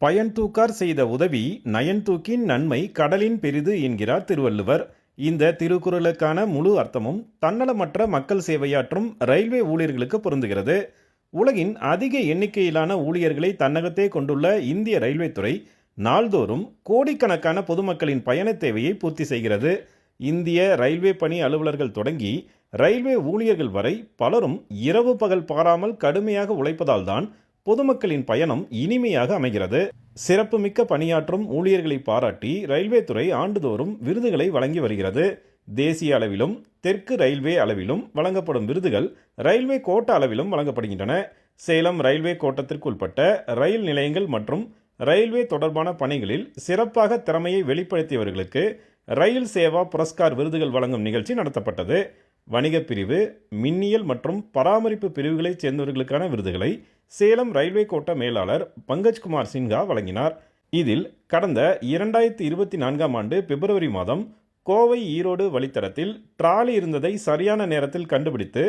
பயன் தூக்கார் செய்த உதவி நயன் தூக்கின் நன்மை கடலின் பெரிது என்கிறார் திருவள்ளுவர். இந்த திருக்குறளுக்கான முழு அர்த்தமும் தன்னலமற்ற மக்கள் சேவையாற்றும் ரயில்வே ஊழியர்களுக்கு பொருந்துகிறது. உலகின் அதிக எண்ணிக்கையிலான ஊழியர்களை தன்னகத்தே கொண்டுள்ள இந்திய ரயில்வே துறை நாள்தோறும் கோடிக்கணக்கான பொதுமக்களின் பயண தேவையை பூர்த்தி செய்கிறது. இந்திய ரயில்வே பணி அலுவலர்கள் தொடங்கி ரயில்வே ஊழியர்கள் வரை பலரும் இரவு பகல் பாராமல் கடுமையாக உழைப்பதால் தான் பொதுமக்களின் பயணம் இனிமையாக அமைகிறது. சிறப்புமிக்க பணியாற்றும் ஊழியர்களை பாராட்டி ரயில்வே துறை ஆண்டுதோறும் விருதுகளை வழங்கி வருகிறது. தேசிய அளவிலும் தெற்கு ரயில்வே அளவிலும் வழங்கப்படும் விருதுகள் ரயில்வே கோட்ட அளவிலும் வழங்கப்படுகின்றன. சேலம் ரயில்வே கோட்டத்திற்குட்பட்ட ரயில் நிலையங்கள் மற்றும் ரயில்வே தொடர்பான பணிகளில் சிறப்பாக திறமையை வெளிப்படுத்தியவர்களுக்கு ரயில் சேவா புரஸ்கார் விருதுகள் வழங்கும் நிகழ்ச்சி நடத்தப்பட்டது. வணிகப் பிரிவு, மின்னியல் மற்றும் பராமரிப்பு பிரிவுகளைச் சேர்ந்தவர்களுக்கான விருதுகளை சேலம் ரயில்வே கோட்ட மேலாளர் பங்கஜ்குமார் சின்ஹா வழங்கினார். இதில் கடந்த 2024ஆம் ஆண்டு பிப்ரவரி மாதம் கோவை ஈரோடு வழித்தடத்தில் டிராலி இருந்ததை சரியான நேரத்தில் கண்டுபிடித்து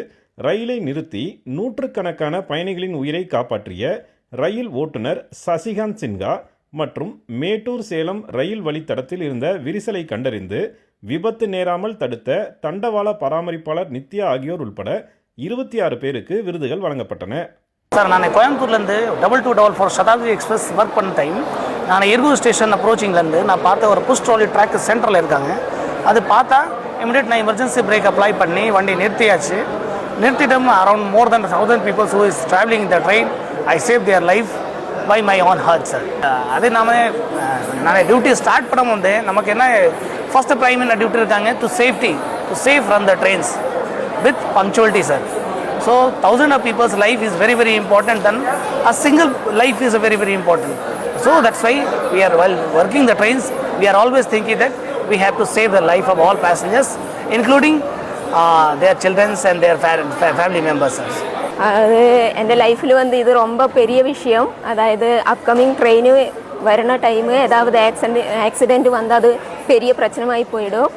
ரயிலை நிறுத்தி நூற்றுக்கணக்கான பயணிகளின் உயிரை காப்பாற்றிய ரயில் ஓட்டுநர் சசிகாந்த் சின்ஹா மற்றும் மேட்டூர் சேலம் ரயில் வழித்தடத்தில் இருந்த விரிசலை கண்டறிந்து விபத்து நேராமல் தடுத்த தண்டவாள பராமரிப்பாளர் நித்யா ஆகியோர் உட்பட 26 பேருக்கு விருதுகள் வழங்கப்பட்டன. சார், நான் கோயம்புத்தூர்லேருந்து 2224 சதாப்தி எக்ஸ்பிரஸ் ஒர்க் பண்ண டைம் நான் எர்கூர் ஸ்டேஷன் அப்ரோச்சிங்லேருந்து நான் பார்த்த ஒரு புஷ் ட்ராலி ட்ராக் சென்டரில் இருக்காங்க. அது பார்த்தா இமிடியேட் நான் எமர்ஜென்சி பிரேக் அப்ளை பண்ணி வண்டி நிறுத்தியாச்சு. நிறுத்திட்டும் around more than 1000 peoples who is travelling in the train. I save their life by my own heart sir. அதே நான் டியூட்டி ஸ்டார்ட் பண்ணும் போது நமக்கு என்ன ஃபர்ஸ்ட் பிரைம் என்ன டியூட்டி இருக்காங்க to safe from the trains with punctuality sir. So, thousands of people's life is very, very important, and a single life is very, very important. So, that's why we are, while working the trains, we are always thinking that we have to save the life of all passengers, including their children and their family members. அது എൻ്റെ ലൈഫിൽ இது ரொம்ப பெரிய விஷயம். அதாவது upcoming train வரன time ஏதாவது accident வந்து அது பெரிய பிரச்சனையாகி போயிடும்.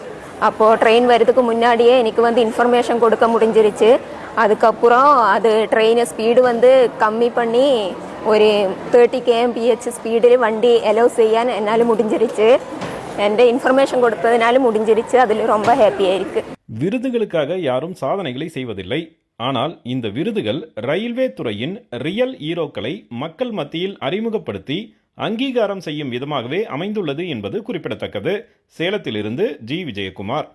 அப்போது ட்ரெயின் வரதுக்கு முன்னாடியே எனக்கு இன்ஃபர்மேஷன் கொடுக்க முடிஞ்சிருச்சு. அதுக்கப்புறம் அது ட்ரெயின் ஸ்பீடு கம்மி பண்ணி ஒரு 30 kmph ஸ்பீடில் வண்டி அலோவ் செய்ய என்னால் முடிஞ்சிருச்சு. എൻ്റെ இன்ஃபர்மேஷன் கொடுத்ததுனால முடிஞ்சிருச்சு. அதில் ரொம்ப ஹாப்பியாக இருக்குது. விருதுகளுக்காக யாரும் சாதனைகளை செய்வதில்லை. ஆனால் இந்த விருதுகள் ரயில்வே துறையின் ரியல் ஹீரோக்களை மக்கள் மத்தியில் அறிமுகப்படுத்தி அங்கீகாரம் செய்யும் விதமாகவே அமைந்துள்ளது என்பது குறிப்பிடத்தக்கது. சேலத்திலிருந்து ஜி. விஜயகுமார்.